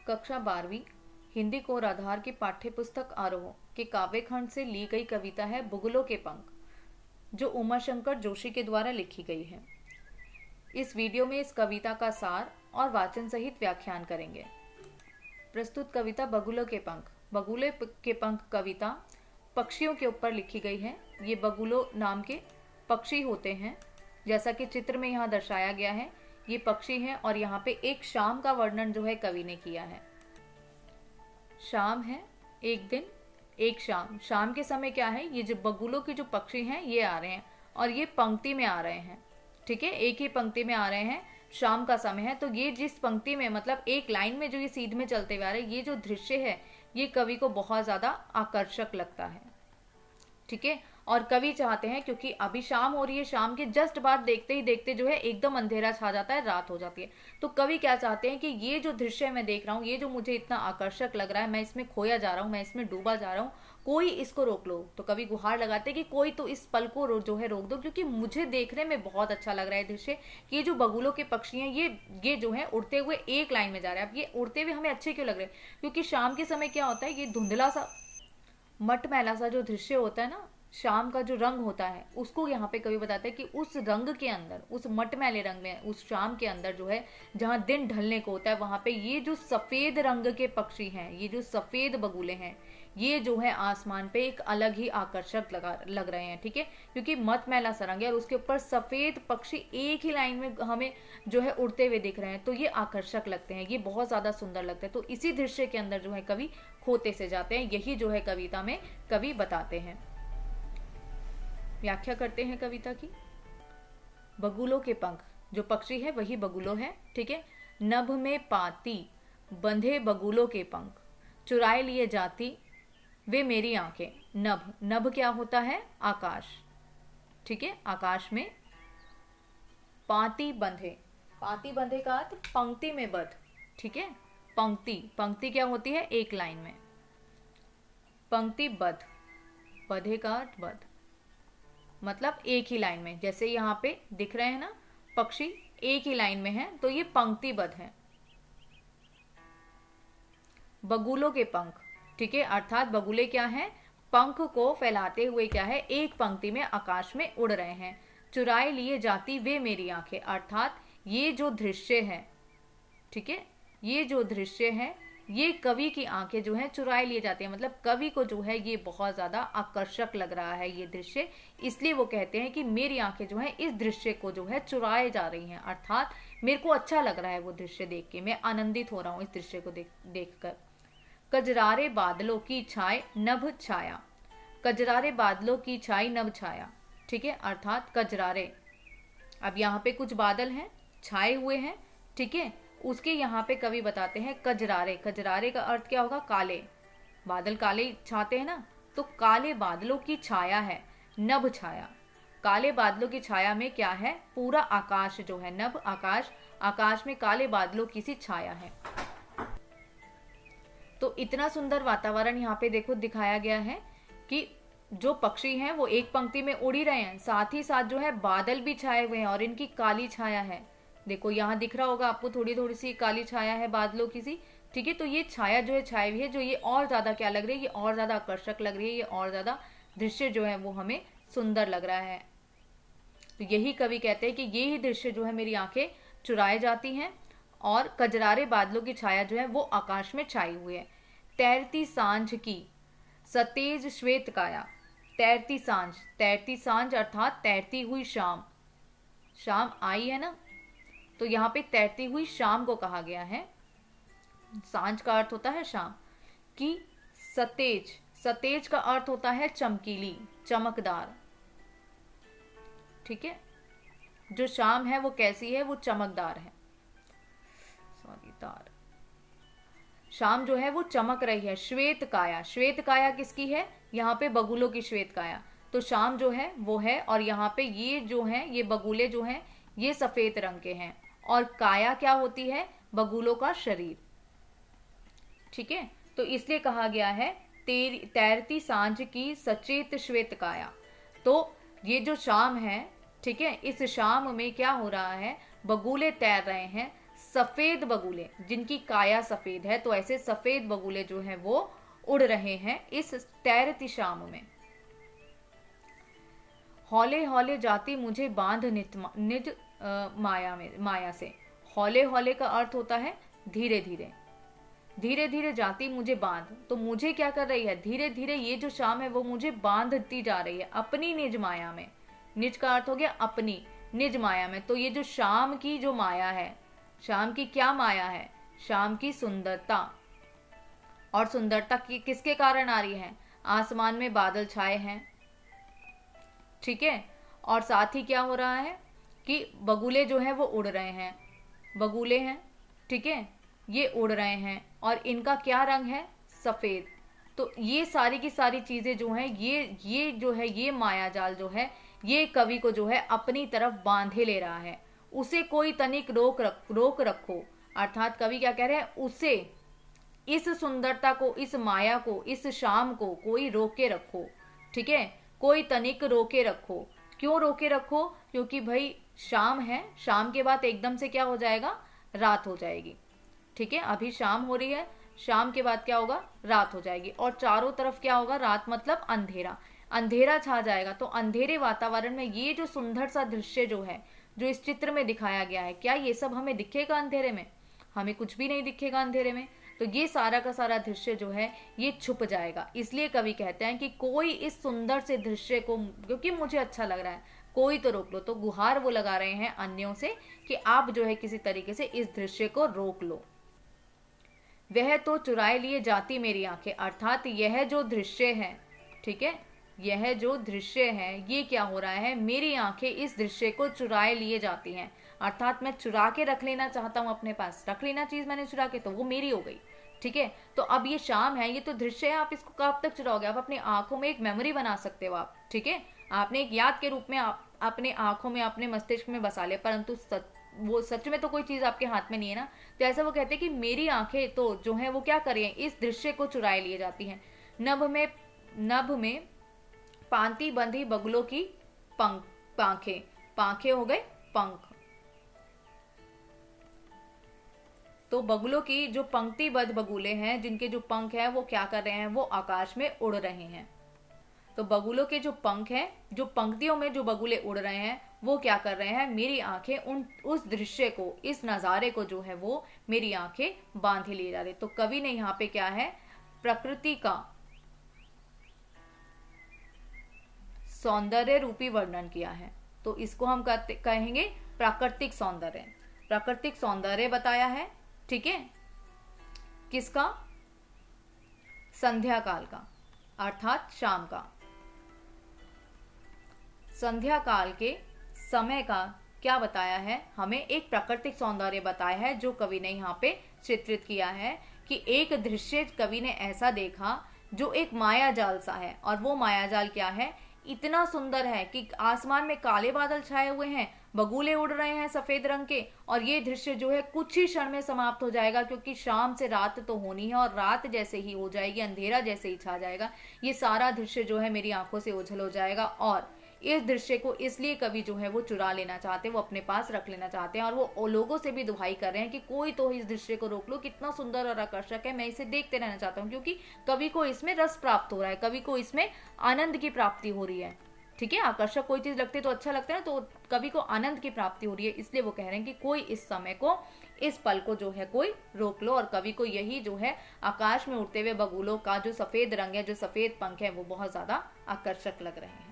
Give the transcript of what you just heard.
कक्षा 12वीं हिंदी कोर आधार की पाठ्य पुस्तक आरोह के काव्य खंड से ली गई कविता है बुगलों के पंख, जो उमाशंकर जोशी के द्वारा लिखी गई है। इस वीडियो में इस कविता का सार और वाचन सहित व्याख्यान करेंगे। प्रस्तुत कविता बगुलों के पंख। बगुले के पंख कविता पक्षियों के ऊपर लिखी गई है। ये बगुलों नाम के पक्षी होते हैं, जैसा कि चित्र में यहाँ दर्शाया गया है। ये पक्षी हैं और यहाँ पे एक शाम का वर्णन जो है कवि ने किया है। शाम है, एक दिन, एक शाम। शाम के समय क्या है, ये जो बगुलों के जो पक्षी हैं ये आ रहे हैं और ये पंक्ति में आ रहे हैं। ठीक है, एक ही पंक्ति में आ रहे हैं। शाम का समय है, तो ये जिस पंक्ति में मतलब एक लाइन में जो ये सीध में चलते हुए आ रहे हैं, ये जो दृश्य है ये कवि को बहुत ज्यादा आकर्षक लगता है। ठीक है, और कवि चाहते हैं, क्योंकि अभी शाम हो रही है, शाम के जस्ट बाद देखते ही देखते जो है एकदम अंधेरा छा जाता है, रात हो जाती है। तो कवि क्या चाहते हैं कि ये जो दृश्य मैं देख रहा हूँ, ये जो मुझे इतना आकर्षक लग रहा है, मैं इसमें खोया जा रहा हूँ, मैं इसमें डूबा जा रहा हूँ, कोई इसको रोक लो। तो कवि गुहार लगाते हैं कि कोई तो इस पल को जो है रोक दो, क्योंकि मुझे देखने में बहुत अच्छा लग रहा है दृश्य। ये जो बगुलों के पक्षी हैं ये जो है उड़ते हुए एक लाइन में जा रहे हैं। अब ये उड़ते हुए हमें अच्छे क्यों लग रहे हैं, क्योंकि शाम के समय क्या होता है, ये धुंधला सा मटमैला सा जो दृश्य होता है ना, शाम का जो रंग होता है, उसको यहाँ पे कवि बताते हैं कि उस रंग के अंदर, उस मटमैले रंग में, उस शाम के अंदर जो है जहाँ दिन ढलने को होता है, वहां पे ये जो सफेद रंग के पक्षी हैं, ये जो सफेद बगुले हैं, ये जो है आसमान पे एक अलग ही आकर्षक लग रहे हैं। ठीक है, क्योंकि मटमैला सा रंग है और उसके ऊपर सफेद पक्षी एक ही लाइन में हमें जो है उड़ते हुए दिख रहे हैं, तो ये आकर्षक लगते हैं, ये बहुत ज्यादा सुंदर लगता है। तो इसी दृश्य के अंदर जो है कवि खोते से जाते हैं। यही जो है कविता में कवि बताते हैं। व्याख्या करते हैं कविता की। बगुलों के पंख, जो पक्षी है वही बगुलों है। ठीक है, नभ में पाती बंधे बगुलों के पंख, चुराए लिए जाती वे मेरी आंखें। नभ, नभ क्या होता है, आकाश। ठीक है, आकाश में पाती बंधे, पाती बंधे का अर्थ पंक्ति में बद्ध। ठीक है, पंक्ति, पंक्ति क्या होती है, एक लाइन में। पंक्ति बद्ध, बंधे का अर्थ बद्ध, मतलब एक ही लाइन में। जैसे यहाँ पे दिख रहे हैं ना पक्षी, एक ही लाइन में है, तो ये पंक्तिबद्ध है। बगुलों के पंख, ठीक है, अर्थात बगुले क्या हैं, पंख को फैलाते हुए क्या है, एक पंक्ति में आकाश में उड़ रहे हैं। चुराए लिए जाती वे मेरी आंखें, अर्थात ये जो दृश्य है, ठीक है, ये जो दृश्य है, ये कवि की आंखें जो है चुराए लिए जाती है। मतलब कवि को जो है ये बहुत ज्यादा आकर्षक लग रहा है ये दृश्य, इसलिए वो कहते हैं कि मेरी आंखें जो है इस दृश्य को जो है चुराए जा रही हैं। अर्थात मेरे को अच्छा लग रहा है वो दृश्य देख के, मैं आनंदित हो रहा हूँ इस दृश्य को देखकर। कजरारे बादलों की छाए नभ छाया, कजरारे बादलों की छाई नभ छाया। ठीक है, अर्थात कजरारे, अब यहाँ पे कुछ बादल हैं, छाए हुए हैं। ठीक है, उसके यहाँ पे कवि बताते हैं कजरारे, कजरारे का अर्थ क्या होगा, काले बादल, काले छाते हैं ना, तो काले बादलों की छाया है, नभ छाया। काले बादलों की छाया में क्या है, पूरा आकाश जो है, नभ आकाश, आकाश में काले बादलों की सी छाया है। तो इतना सुंदर वातावरण यहाँ पे देखो दिखाया गया है कि जो पक्षी हैं वो एक पंक्ति में उड़ ही रहे हैं, साथ ही साथ जो है बादल भी छाए हुए हैं और इनकी काली छाया है। देखो यहाँ दिख रहा होगा आपको, थोड़ी थोड़ी सी काली छाया है बादलों की सी। ठीक है, तो ये छाया जो है छाई हुई है, जो ये और ज्यादा क्या लग रही है, ये और ज्यादा आकर्षक लग रही है, ये और ज्यादा दृश्य जो है वो हमें सुंदर लग रहा है। तो यही कवि कहते हैं कि ये ही दृश्य जो है मेरी आंखें चुराए जाती हैं और कजरारे बादलों की छाया जो है वो आकाश में छाई हुई है। तैरती सांझ की सतेज श्वेत काया, तैरती सांझ, तैरती सांझ अर्थात तैरती हुई शाम, शाम आई है ना, तो यहाँ पे तैरती हुई शाम को कहा गया है। सांझ का अर्थ होता है शाम की, सतेज, सतेज का अर्थ होता है चमकीली, चमकदार। ठीक है, जो शाम है वो कैसी है, वो चमकदार है, सॉरी दार, शाम जो है वो चमक रही है। श्वेत काया, श्वेत काया किसकी है, यहाँ पे बगुलों की श्वेत काया, तो शाम जो है वो है, और यहाँ पे ये जो है, ये बगुले जो हैं ये सफेद रंग के हैं, और काया क्या होती है, बगुलों का शरीर। ठीक है, तो इसलिए कहा गया है तैरती सांझ की सचेत श्वेत काया। तो ये जो शाम है, ठीक है, इस शाम में क्या हो रहा है, बगुले तैर रहे हैं सफेद बगुले, जिनकी काया सफेद है, तो ऐसे सफेद बगुले जो हैं वो उड़ रहे हैं इस तैरती शाम में। हौले हौले जाती मुझे बांध निज माया से। हौले हौले का अर्थ होता है धीरे धीरे। धीरे धीरे जाती मुझे बांध, तो मुझे क्या कर रही है, धीरे धीरे ये जो शाम है वो मुझे बांधती जा रही है अपनी निज माया में। निज का अर्थ हो गया अपनी, निज माया में। तो ये जो शाम की जो माया है, शाम की क्या माया है, शाम की सुंदरता। और सुंदरता की किसके कारण आ रही है, आसमान में बादल छाए हैं, ठीक है। और साथ ही क्या हो रहा है कि बगुले जो हैं वो उड़ रहे हैं, बगुले हैं, ठीक है, ये उड़ रहे हैं और इनका क्या रंग है, सफेद। तो ये सारी की सारी चीजें जो हैं, ये जो है, ये माया जाल जो है, ये कवि को जो है अपनी तरफ बांधे ले रहा है। उसे कोई तनिक रोक रखो, अर्थात कवि क्या कह रहे हैं, उसे, इस सुंदरता को, इस माया को, इस शाम को कोई रोके रखो, ठीक है, कोई तनिक रोके रखो। क्यों रोके रखो, क्योंकि भाई शाम है, शाम के बाद एकदम से क्या हो जाएगा, रात हो जाएगी, ठीक है। अभी शाम हो रही है, शाम के बाद क्या होगा, रात हो जाएगी, और चारों तरफ क्या होगा, रात मतलब अंधेरा, अंधेरा छा जाएगा। तो अंधेरे वातावरण में ये जो सुंदर सा दृश्य जो है, जो इस चित्र में दिखाया गया है, क्या ये सब हमें दिखेगा अंधेरे में, हमें कुछ भी नहीं दिखेगा अंधेरे में। तो ये सारा का सारा दृश्य जो है ये छुप जाएगा। इसलिए कवि कहते हैं कि कोई इस सुंदर से दृश्य को, क्योंकि मुझे अच्छा लग रहा है, कोई तो रोक लो। तो गुहार वो लगा रहे हैं अन्यों से कि आप जो है किसी तरीके से इस दृश्य को रोक लो। वह तो चुराए लिए जाती मेरी आंखें, अर्थात यह जो दृश्य है, ठीक है, यह जो दृश्य है ये क्या हो रहा है, मेरी आंखें इस दृश्य को चुराए लिए जाती हैं। अर्थात मैं चुरा के रख लेना चाहता हूं अपने पास, रख लेना चीज मैंने चुरा के, तो वो मेरी हो गई, ठीक है। तो अब ये शाम है, ये तो दृश्य है, आप इसको कब तक चुराओगे, आप अपनी आंखों में एक मेमोरी बना सकते हो आप, ठीक है, आपने एक याद के रूप में आप अपने आंखों में, अपने मस्तिष्क में बसा ले, परंतु वो सच में तो कोई चीज आपके हाथ में नहीं है ना। तो ऐसा वो कहते हैं कि मेरी आंखें तो जो है वो क्या कर रही हैं, इस दृश्य को चुराए लिए जाती हैं। नभ में पांति बंधी बगुलों की पांखें, पांखें हो गए पंख। तो बगुलों की जो पंक्तिबद्ध बगुले हैं, जिनके जो पंख हैं वो क्या कर रहे हैं, वो आकाश में उड़ रहे हैं। तो बगुलों के जो पंख हैं, जो पंक्तियों में जो बगुले उड़ रहे हैं वो क्या कर रहे हैं, मेरी आंखें उस दृश्य को, इस नजारे को जो है वो मेरी आंखें बांधे लिए जा रही। तो कवि ने यहाँ पे क्या है, प्रकृति का सौंदर्य रूपी वर्णन किया है। तो इसको हम कहेंगे प्राकृतिक सौंदर्य। प्राकृतिक सौंदर्य बताया है, ठीक है, किसका, संध्या काल का, अर्थात शाम का। संध्या काल के समय का क्या बताया है, हमें एक प्राकृतिक सौंदर्य बताया है, जो कवि ने यहाँ पे चित्रित किया है कि एक दृश्य कवि ने ऐसा देखा जो एक माया जाल सा है। और वो माया जाल क्या है, इतना सुंदर है कि आसमान में काले बादल छाए हुए हैं, बगुले उड़ रहे हैं सफेद रंग के, और ये दृश्य जो है कुछ ही क्षण में समाप्त हो जाएगा, क्योंकि शाम से रात तो होनी है, और रात जैसे ही हो जाएगी, अंधेरा जैसे ही छा जाएगा, ये सारा दृश्य जो है मेरी आंखों से ओझल हो जाएगा। और इस दृश्य को इसलिए कवि जो है वो चुरा लेना चाहते हैं, वो अपने पास रख लेना चाहते हैं, और वो लोगों से भी दुहाई कर रहे हैं कि कोई तो इस दृश्य को रोक लो, कितना सुंदर और आकर्षक है, मैं इसे देखते रहना चाहता हूँ। क्योंकि कवि को इसमें रस प्राप्त हो रहा है, कवि को इसमें आनंद की प्राप्ति हो रही है, ठीक है। आकर्षक कोई चीज लगती है तो अच्छा लगता है ना, तो कवि को आनंद की प्राप्ति हो रही है, इसलिए वो कह रहे हैं कि कोई इस समय को, इस पल को जो है कोई रोक लो। और कवि को यही जो है आकाश में उड़ते हुए बगुलों का जो सफेद रंग है, जो सफेद पंख है, वो बहुत ज्यादा आकर्षक लग रहे हैं।